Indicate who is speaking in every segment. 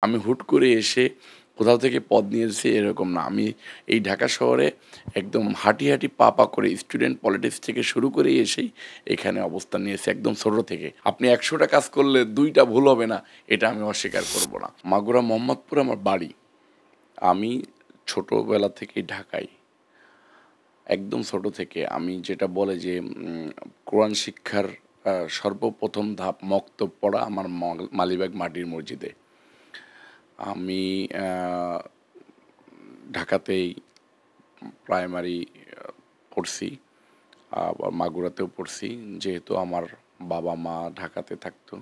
Speaker 1: আমি হুট করে এসে কোথাও থেকে পদ নিয়েছি এরকম না। আমি এই ঢাকা শহরে একদম হাঁটি পা করে স্টুডেন্ট পলিটিক্স থেকে শুরু করে এসেই এখানে অবস্থান নিয়েছি একদম ছোট থেকে। আপনি ১০০ টা কাজ করলে ২ টা ভুল হবে না, এটা আমি অস্বীকার করব না। মাগুরা মোহাম্মদপুর আমার বাড়ি। আমি ছোটবেলা থেকেই ঢাকায়। একদম ছোট থেকে আমি যেটা বলে যে কোরআন শিক্ষার সর্বপ্রথম ধাপ মক্তব পড়া আমার মালিবাগ মাটির মসজিদে। আমি ঢাকাতেই প্রাইমারি পড়ছি, আবার মাগুরাতেও পড়ছি। যেহেতু আমার বাবা-মা ঢাকাতে থাকতো,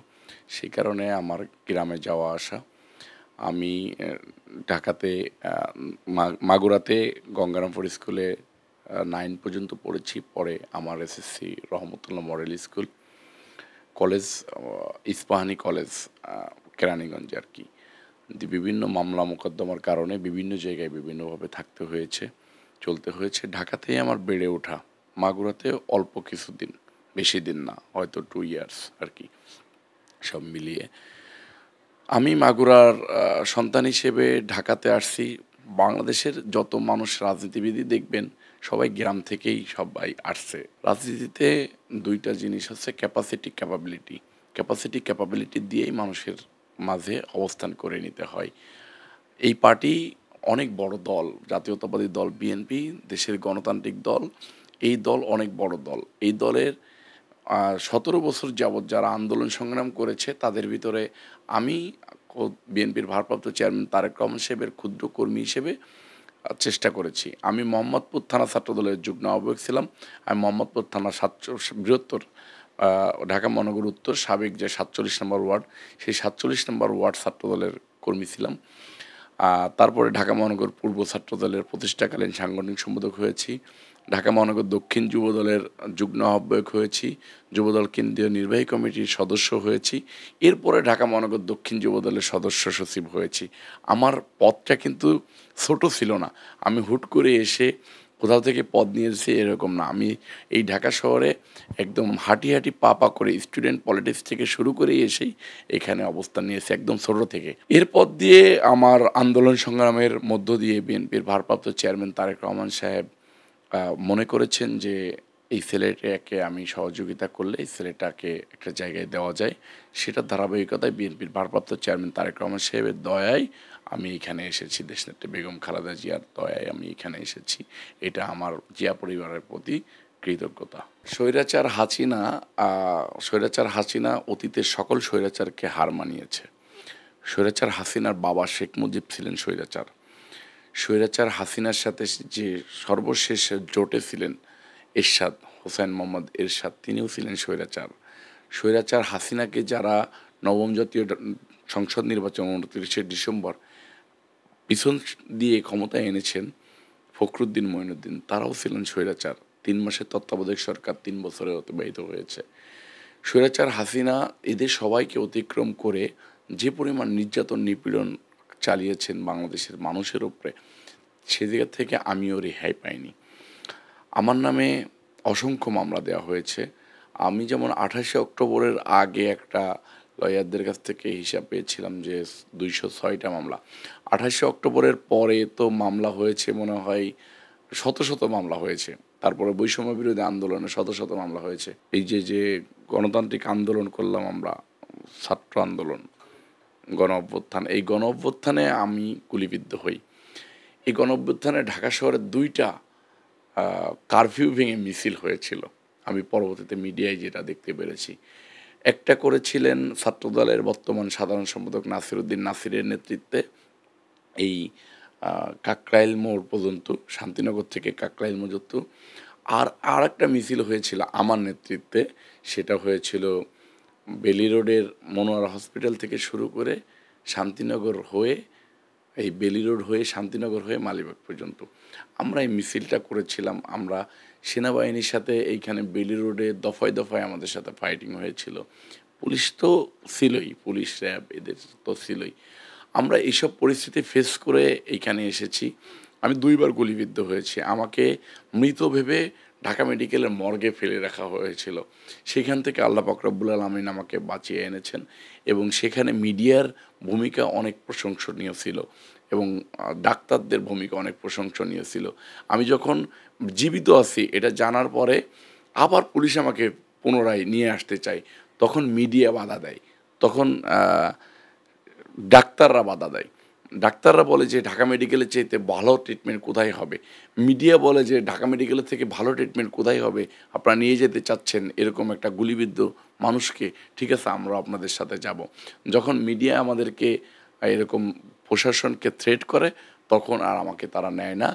Speaker 1: সেই কারণে আমার গ্রামে যাওয়া আসা। আমি ঢাকাতে আ মাগুরাতে গঙ্গারামপুর স্কুলে 9 পর্যন্ত পড়েছি। পরে আমার SSC Rahmatullah model school, college Ispahani college আ কেরানীগঞ্জে আরকি। বিভিন্ন মামলা মোকদ্দমার কারণে বিভিন্ন জায়গায় বিভিন্নভাবে থাকতে হয়েছে, চলতে হয়েছে। ঢাকাতেই আমার বেড়ে ওঠা। মাগুরাতে অল্প কিছুদিন, বেশি দিন না, হয়তো 2 ইয়ার্স আরকি সব মিলিয়ে। আমি মাগুরার সন্তান হিসেবে ঢাকাতে আসছি। বাংলাদেশের যত মানুষ রাজনীতিবিদই দেখবেন, সবাই গ্রাম থেকেই সবাই আসছে। রাজনীতিতে ২ টা জিনিস হচ্ছে ক্যাপাসিটি, ক্যাপাবিলিটি। ক্যাপাসিটি, ক্যাপাবিলিটি দিয়েই মানুষের মাঝে অবস্থান করে নিতে হয়। এই পার্টি অনেক বড় দল, জাতীয়তাবাদী দল বিএনপি, দেশের গণতান্ত্রিক দল। এই দল অনেক বড় দল। এই দলের ১৭ বছর যাবৎ যারা আন্দোলন সংগ্রাম করেছে তাদের ভিতরে আমি বিএনপির ভারপ্রাপ্ত চেয়ারম্যান তারেক রহমান সাহেবের ক্ষুদ্র কর্মী হিসেবে চেষ্টা করেছি। আমি মোহাম্মদপুর থানা ছাত্রদলের যুগ্ম আহ্বায়ক ছিলাম। আমি মোহাম্মদপুর থানা বৃহত্তর ঢাকা মহানগর উত্তর সাবেক যে ৪৭ নম্বর ওয়ার্ড, সেই ৪৭ নম্বর ওয়ার্ড ছাত্রদলের কর্মী ছিলাম। তারপরে ঢাকা মহানগর পূর্ব ছাত্রদলের প্রতিষ্ঠাকালীন সাংগঠনিক সম্পাদক হয়েছি। ঢাকা মহানগর দক্ষিণ যুবদলের যুগ্ম আহ্বায়ক হয়েছি। যুবদল কেন্দ্রীয় নির্বাহী কমিটির সদস্য হয়েছি। এরপরে ঢাকা মহানগর দক্ষিণ যুবদলের সদস্য সচিব হয়েছি। আমার পদটা কিন্তু ছোট ছিল না। আমি হুট করে এসে কোথাও থেকে পদ নিয়েছি এরকম না। আমি এই ঢাকা শহরে একদম হাঁটি পা করে স্টুডেন্ট পলিটিক্স থেকে শুরু করে এসেই এখানে অবস্থান নিয়েছি একদম ছোট থেকে। এরপর দিয়ে আমার আন্দোলন সংগ্রামের মধ্য দিয়ে বিএনপির ভারপ্রাপ্ত চেয়ারম্যান তারেক রহমান সাহেব মনে করেছেন যে এই ছেলেটাকে আমি সহযোগিতা করলে এই ছেলেটাকে একটা জায়গায় দেওয়া যায়। সেটার ধারাবাহিকতায় বিএনপির ভারপ্রাপ্ত চেয়ারম্যান তারেক রহমান সাহেবের দয়ায় আমি এখানে এসেছি। দেশনেত্রী বেগম খালেদা জিয়ার দয়ায় আমি এখানে এসেছি। এটা আমার জিয়া পরিবারের প্রতি কৃতজ্ঞতা। স্বৈরাচার হাসিনা অতীতের সকল স্বৈরাচারকে হার মানিয়েছে। স্বৈরাচার হাসিনার বাবা শেখ মুজিব ছিলেন স্বৈরাচার। স্বৈরাচার হাসিনার সাথে যে সর্বশেষ জোটে ছিলেন এরশাদ, হোসেন মোহাম্মদ এরশাদ, তিনিও ছিলেন স্বৈরাচার। স্বৈরাচার হাসিনাকে যারা নবম জাতীয় সংসদ নির্বাচন ২৯শে ডিসেম্বর পিছন দিয়ে ক্ষমতায় এনেছেন ফখরুদ্দিন মঈনুদ্দিন, তারাও ছিলেন স্বৈরাচার। ৩ মাসের তত্ত্বাবধায়ক সরকার ৩ বছরে অতিবাহিত হয়েছে। স্বৈরাচার হাসিনা এদের সবাইকে অতিক্রম করে যে পরিমাণ নির্যাতন নিপীড়ন চালিয়েছেন বাংলাদেশের মানুষের উপরে, সে জায়গা থেকে আমিও রেহাই পাইনি। আমার নামে অসংখ্য মামলা দেওয়া হয়েছে। আমি যেমন ২৮শে অক্টোবরের আগে একটা লয়ারদের কাছ থেকে হিসাব পেয়েছিলাম যে ২০৬টা মামলা। ২৮শে অক্টোবরের পরে তো মামলা হয়েছে মনে হয় শত মামলা হয়েছে। তারপরে বৈষম্য বিরোধী আন্দোলনে শত মামলা হয়েছে। এই যে গণতান্ত্রিক আন্দোলন করলাম আমরা, ছাত্র আন্দোলন, গণ অভ্যুত্থান, এই গণ অভ্যুত্থানে আমি গুলিবিদ্ধ হই। এই গণ অভ্যুত্থানে ঢাকা শহরে ২টা কারফিউ ভেঙে মিছিল হয়েছিল। আমি পরবর্তীতে মিডিয়ায় যেটা দেখতে পেরেছি। একটা করেছিলেন ছাত্রদলের বর্তমান সাধারণ সম্পাদক নাসির উদ্দিন নাসিরের নেতৃত্বে এই কাকরাইল মোড় পর্যন্ত, শান্তিনগর থেকে কাকরাইল মোড় পর্যন্ত। আরেকটা মিছিল হয়েছিল আমার নেতৃত্বে, সেটা হয়েছিল বেলি রোডের মনোয়ারা হসপিটাল থেকে শুরু করে শান্তিনগর হয়ে, এই বেলি রোড হয়ে শান্তিনগর হয়ে মালিবাগ পর্যন্ত আমরা এই মিছিলটা করেছিলাম। আমরা সেনাবাহিনীর সাথে এইখানে বেলি রোডে দফায় আমাদের সাথে ফাইটিং হয়েছিল। পুলিশ তো ছিলই, পুলিশ র্যাব এদের তো ছিলই। আমরা এইসব পরিস্থিতি ফেস করে এইখানে এসেছি। আমি ২ বার গুলিবিদ্ধ হয়েছি। আমাকে মৃত ভেবে ঢাকা মেডিকেলের মর্গে ফেলে রাখা হয়েছিল। সেখান থেকে আল্লাহ পাক রব্বুল আলামিন আমাকে বাঁচিয়ে এনেছেন এবং সেখানে মিডিয়ার ভূমিকা অনেক প্রশংসনীয় ছিল এবং ডাক্তারদের ভূমিকা অনেক প্রশংসনীয় ছিল। আমি যখন জীবিত আছি এটা জানার পরে আবার পুলিশ আমাকে পুনরায় নিয়ে আসতে চায়, তখন মিডিয়া বাধা দেয়। তখন ডাক্তাররা বাধা দেয়। ডাক্তাররা বলে যে ঢাকা মেডিকেলের চাইতে ভালো ট্রিটমেন্ট কোথায় হবে? মিডিয়া বলে যে ঢাকা মেডিকেলের থেকে ভালো ট্রিটমেন্ট কোথায় হবে? আপনারা নিয়ে যেতে চাচ্ছেন এরকম একটা গুলিবিদ্ধ মানুষকে, ঠিক আছে আমরা আপনাদের সাথে যাব। যখন মিডিয়া আমাদেরকে এরকম প্রশাসনকে থ্রেট করে তখন আর আমাকে তারা নেয় না।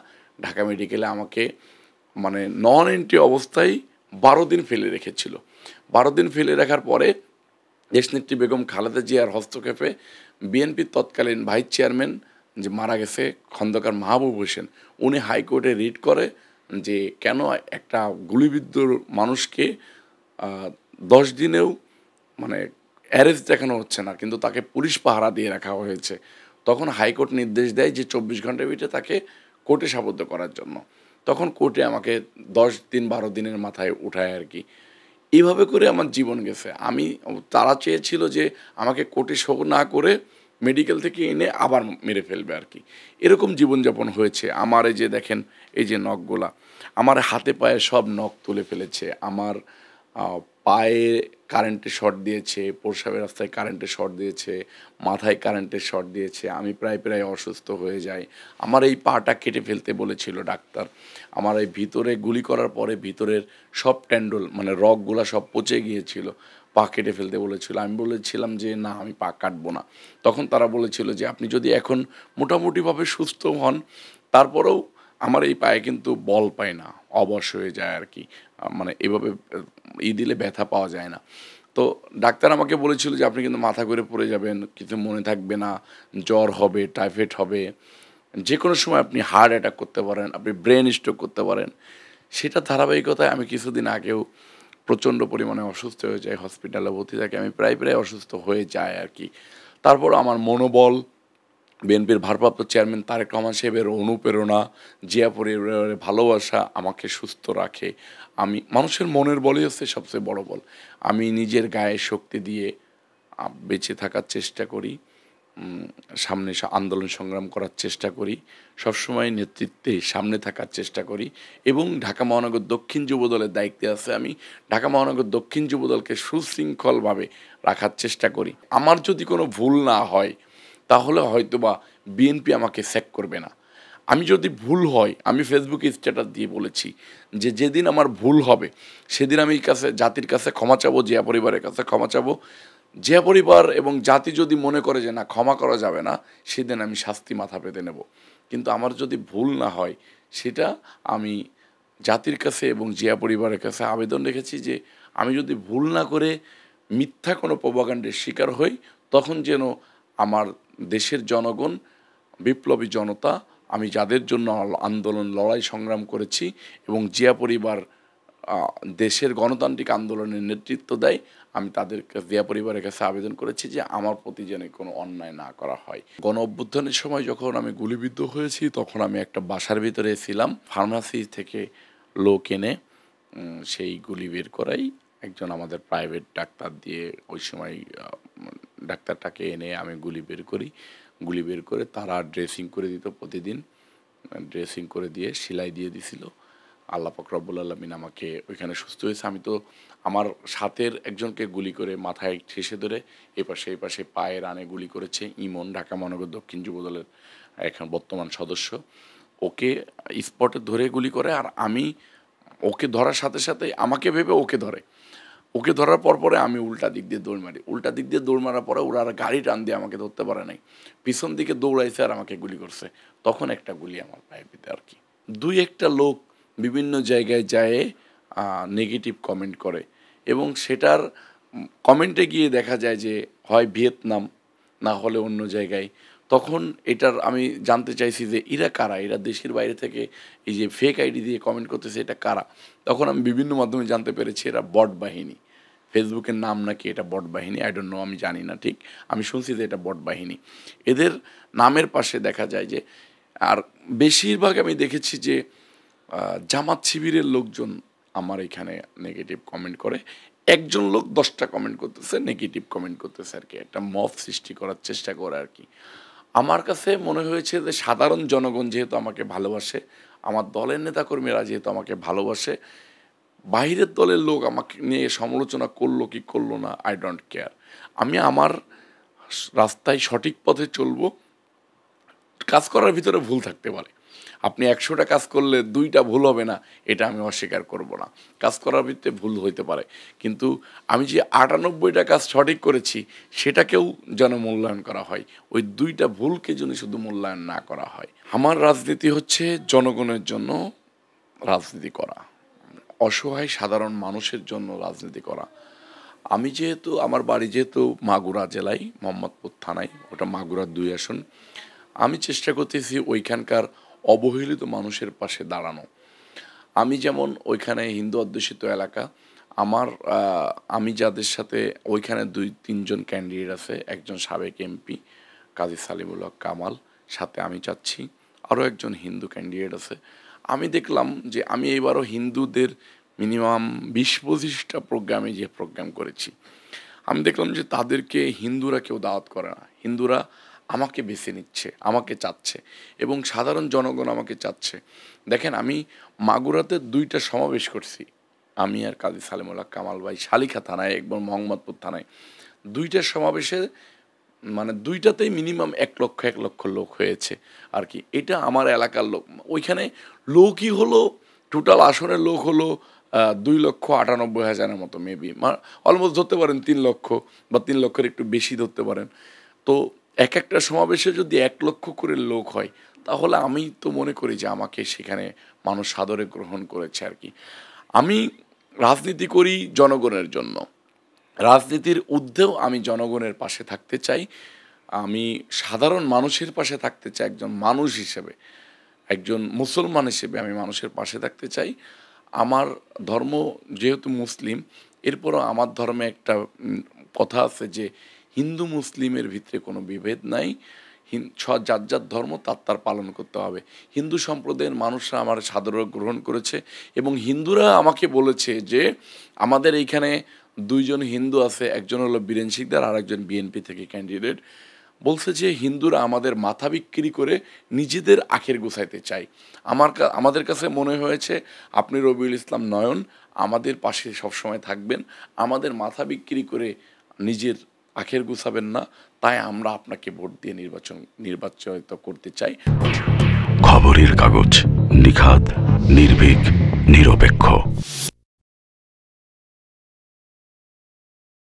Speaker 1: ঢাকা মেডিকেলে আমাকে মানে নন এন্ট্রি অবস্থায় ১২ দিন ফেলে রেখেছিল। ১২ দিন ফেলে রাখার পরে দেশনেত্রী বেগম খালেদা জিয়ার হস্তক্ষেপে বিএনপির তৎকালীন ভাইস চেয়ারম্যান যে মারা গেছে খন্দকার মাহবুব হোসেন, উনি হাইকোর্টে রিট করে যে কেন একটা গুলিবিদ্ধ মানুষকে ১০ দিনেও মানে অ্যারেস্ট দেখানো হচ্ছে না, কিন্তু তাকে পুলিশ পাহারা দিয়ে রাখা হয়েছে। তখন হাইকোর্ট নির্দেশ দেয় যে ২৪ ঘন্টার ভিতরে তাকে কোর্টে সোপর্দ করার জন্য। তখন কোর্টে আমাকে ১০ দিন ১২ দিনের মাথায় উঠায় আর কি। এভাবে করে আমার জীবন গেছে। তারা চেয়েছিল যে আমাকে কোর্টে শো না করে মেডিকেল থেকে এনে আবার মেরে ফেলবে আর কি। এরকম জীবনযাপন হয়েছে। আমার এই যে দেখেন এই যে নখগুলা, আমার হাতে পায়ে সব নখ তুলে ফেলেছে। আমার পায়ে কারেন্টের শর্ট দিয়েছে, প্রস্রাবের রাস্তায় কারেন্টের শর্ট দিয়েছে, মাথায় কারেন্টের শর্ট দিয়েছে। আমি প্রায় অসুস্থ হয়ে যাই। আমার এই পাটা কেটে ফেলতে বলেছিল ডাক্তার। আমার এই ভিতরে গুলি করার পরে ভিতরের সব ট্যান্ডল মানে রগগুলা সব পচে গিয়েছিল। পা কেটে ফেলতে বলেছিল। আমি বলেছিলাম যে না আমি পা কাটবো না। তখন তারা বলেছিল যে আপনি যদি এখন মোটামুটিভাবে সুস্থ হন, তারপরেও আমার এই পায়ে কিন্তু বল পায় না, অবশ হয়ে যায় আর কি। মানে এভাবে দিলে ব্যথা পাওয়া যায় না। তো ডাক্তার আমাকে বলেছিল যে আপনি কিন্তু মাথা ঘুরে পড়ে যাবেন, কিছু মনে থাকবে না, জ্বর হবে, টাইফয়েড হবে, যে কোনো সময় আপনি হার্ট অ্যাটাক করতে পারেন, আপনি ব্রেন স্ট্রোক করতে পারেন। সেটা ধারাবাহিকতায় আমি কিছুদিন আগেও প্রচণ্ড পরিমাণে অসুস্থ হয়ে যাই, হসপিটালে ভর্তি থাকি। আমি প্রায় অসুস্থ হয়ে যাই আর কি। তারপরও আমার মনোবল, বিএনপির ভারপ্রাপ্ত চেয়ারম্যান তারেক রহমান সাহেবের অনুপ্রেরণা, জিয়া পরিবারের ভালোবাসা আমাকে সুস্থ রাখে। মানুষের মনের বলই হচ্ছে সবচেয়ে বড় বল। আমি নিজের গায়ে শক্তি দিয়ে বেঁচে থাকার চেষ্টা করি। সামনে আন্দোলন সংগ্রাম করার চেষ্টা করি। সবসময় নেতৃত্বে সামনে থাকার চেষ্টা করি এবং ঢাকা মহানগর দক্ষিণ যুবদলের দায়িত্বে আছে আমি। ঢাকা মহানগর দক্ষিণ যুবদলকে সুশৃঙ্খলভাবে রাখার চেষ্টা করি। আমার যদি কোনো ভুল না হয় তাহলে হয়তোবা বিএনপি আমাকে স্যাক করবে না। আমি যদি ভুল হয়, আমি ফেসবুকে স্ট্যাটাস দিয়ে বলেছি যে যেদিন আমার ভুল হবে সেদিন আমি জাতির কাছে ক্ষমা চাবো, জিয়া পরিবারের কাছে ক্ষমা চাবো। জিয়া পরিবার এবং জাতি যদি মনে করে যে না ক্ষমা করা যাবে না, সেদিন আমি শাস্তি মাথা পেতে নেব। কিন্তু আমার যদি ভুল না হয় সেটা আমি জাতির কাছে এবং জিয়া পরিবারের কাছে আবেদন রেখেছি যে আমি যদি ভুল না করে মিথ্যা কোনো প্রোপাগান্ডের শিকার হই, তখন যেন আমার দেশের জনগণ, বিপ্লবী জনতা, আমি যাদের জন্য আন্দোলন লড়াই সংগ্রাম করেছি এবং জিয়া পরিবার দেশের গণতান্ত্রিক আন্দোলনের নেতৃত্ব দেয়, আমি তাদের জিয়া পরিবারের কাছে আবেদন করেছি যে আমার প্রতি যেন কোনো অন্যায় না করা হয়। গণ অভ্যুত্থানের সময় যখন আমি গুলিবিদ্ধ হয়েছি তখন আমি একটা বাসার ভিতরে ছিলাম। ফার্মাসি থেকে লোক এনে সেই গুলি বের করাই একজন আমাদের প্রাইভেট ডাক্তার দিয়ে ওই সময় ডাক্তারটাকে এনে আমি গুলি বের করি। গুলি বের করে তারা ড্রেসিং করে দিত প্রতিদিন। ড্রেসিং করে দিয়ে সেলাই দিয়ে দিছিল। আল্লাহ পাক রব্বুল আলামিন আমাকে ওইখানে সুস্থ হয়েছে। আমি তো আমার সাথের একজনকে গুলি করে মাথায় ঠেসে ধরে এই পাশে পায়ে রানে গুলি করেছে ইমন, ঢাকা মহানগর দক্ষিণ যুবদলের এখন বর্তমান সদস্য। ওকে স্পটে ধরে গুলি করে আর আমি ওকে ধরার সাথে আমাকে ভেবে ওকে ধরে। ওকে ধরার পরে আমি উল্টা দিক দিয়ে দৌড় মারি। উল্টা দিক দিয়ে দৌড় মারার পরে ওরা আর গাড়ি টান দিয়ে আমাকে ধরতে পারে নাই। পিছন দিকে দৌড়াইছে আর আমাকে গুলি করছে। তখন একটা গুলি আমার পায়ে বিঁধে আর কি। ২-১টা লোক বিভিন্ন জায়গায় যেয়ে নেগেটিভ কমেন্ট করে এবং সেটার কমেন্টে গিয়ে দেখা যায় যে হয় ভিয়েতনাম, না হলে অন্য জায়গায়। তখন এটার আমি জানতে চাইছি যে এরা কারা? এরা দেশের বাইরে থেকে এই যে ফেক আইডি দিয়ে কমেন্ট করতেছে, এটা কারা? তখন আমি বিভিন্ন মাধ্যমে জানতে পেরেছি এরা বট বাহিনী। ফেসবুকের নাম নাকি এটা বট বাহিনী, আই ডোন্ট নো, আমি জানি না ঠিক। আমি শুনছি যে এটা বট বাহিনী। এদের নামের পাশে দেখা যায় যে বেশিরভাগ আমি দেখেছি যে জামাত শিবিরের লোকজন আমার এখানে নেগেটিভ কমেন্ট করে, একজন লোক 10টা কমেন্ট করতেছে, নেগেটিভ কমেন্ট করতেছে আর কি, একটা মব সৃষ্টি করার চেষ্টা করে আর কি। আমার কাছে মনে হয়েছে যে সাধারণ জনগণ যেহেতু আমাকে ভালোবাসে, আমার দলের নেতাকর্মীরা যেহেতু আমাকে ভালোবাসে, বাইরের দলের লোক আমাকে নিয়ে সমালোচনা করলো কি করলো না, আই ডোন্ট কেয়ার। আমি আমার রাস্তায় সঠিক পথে চলবো। কাজ করার ভিতরে ভুল থাকতে পারে, আপনি 100টা কাজ করলে 2টা ভুল হবে না, এটা আমি অস্বীকার করব না। কাজ করার ভিতরে ভুল হইতে পারে, কিন্তু আমি যে 98টা কাজ সঠিক করেছি সেটাকেও যেন মূল্যায়ন করা হয়, ওই 2টা ভুলকে যেন শুধু মূল্যায়ন না করা হয়। আমার রাজনীতি হচ্ছে জনগণের জন্য রাজনীতি করা, অসহায় সাধারণ মানুষের জন্য রাজনীতি করা। আমি যেহেতু আমার বাড়ি যেহেতু মাগুরা জেলায়, মোহাম্মদপুর থানায়, ওটা মাগুরার 2 আসন, আমি চেষ্টা করতেছি ওইখানকার অবহেলিত মানুষের পাশে দাঁড়ানো। আমি যেমন ওইখানে হিন্দু অধ্যুষিত এলাকা, আমি যাদের সাথে ওইখানে 2-3 জন ক্যান্ডিডেট আছে, একজন সাবেক এমপি কাজী সালিমুল হক কামাল, সাথে আমি চাচ্ছি আরও একজন হিন্দু ক্যান্ডিডেট আছে। আমি দেখলাম যে আমি এবারও হিন্দুদের মিনিমাম 20-25টা প্রোগ্রামে যে প্রোগ্রাম করেছি, আমি দেখলাম যে তাদেরকে হিন্দুরা কেউ দাওয়াত করে না। হিন্দুরা আমাকে বেছে নিচ্ছে, আমাকে চাচ্ছে, এবং সাধারণ জনগণ আমাকে চাচ্ছে। দেখেন, আমি মাগুরাতে 2টা সমাবেশ করছি, আমি আর কাজী সালিমুল হক কামাল ভাই, শালিখা থানায় এবং মোহাম্মদপুর থানায়। 2টা সমাবেশে মানে 2টাতেই মিনিমাম 1 লক্ষ লোক হয়েছে আর কি। এটা আমার এলাকার লোক। ওইখানে লোকই হলো, টোটাল আসনের লোক হলো 2,98,000-এর মতো, মেবি অলমোস্ট ধরতে পারেন 3 লক্ষ বা 3 লক্ষের একটু বেশি ধরতে পারেন। তো একটা সমাবেশে যদি 1 লক্ষ করে লোক হয়, তাহলে আমি তো মনে করি যে আমাকে সেখানে মানুষ সাদরে গ্রহণ করেছে আর কি। আমি রাজনীতি করি জনগণের জন্য, রাজনীতির ঊর্ধ্বেও আমি জনগণের পাশে থাকতে চাই। আমি সাধারণ মানুষের পাশে থাকতে চাই, একজন মানুষ হিসেবে, একজন মুসলমান হিসেবে আমি মানুষের পাশে থাকতে চাই। আমার ধর্ম যেহেতু মুসলিম, এরপরও আমার ধর্মে একটা কথা আছে যে হিন্দু মুসলিমের ভিতরে কোনো বিভেদ নাই, যার যার ধর্ম তার পালন করতে হবে। হিন্দু সম্প্রদায়ের মানুষরা আমার সাদরে গ্রহণ করেছে, এবং হিন্দুরা আমাকে বলেছে যে আমাদের এইখানে 2 জন হিন্দু আছে, একজন হলো বীরেন শিকদার আর একজন বিএনপি থেকে ক্যান্ডিডেট, বলছে যে হিন্দুরা আমাদের মাথা বিক্রি করে নিজেদের আখের গোছাইতে চায়। আমাদের কাছে মনে হয়েছে আপনি রবিউল ইসলাম নয়ন আমাদের পাশে সবসময় থাকবেন, আমাদের মাথা বিক্রি করে নিজের আখের গোছাবেন না, তাই আমরা আপনাকে ভোট দিয়ে নির্বাচিত করতে চাই।
Speaker 2: খবরের কাগজ, নিখাত, নির্ভীক, নিরপেক্ষ।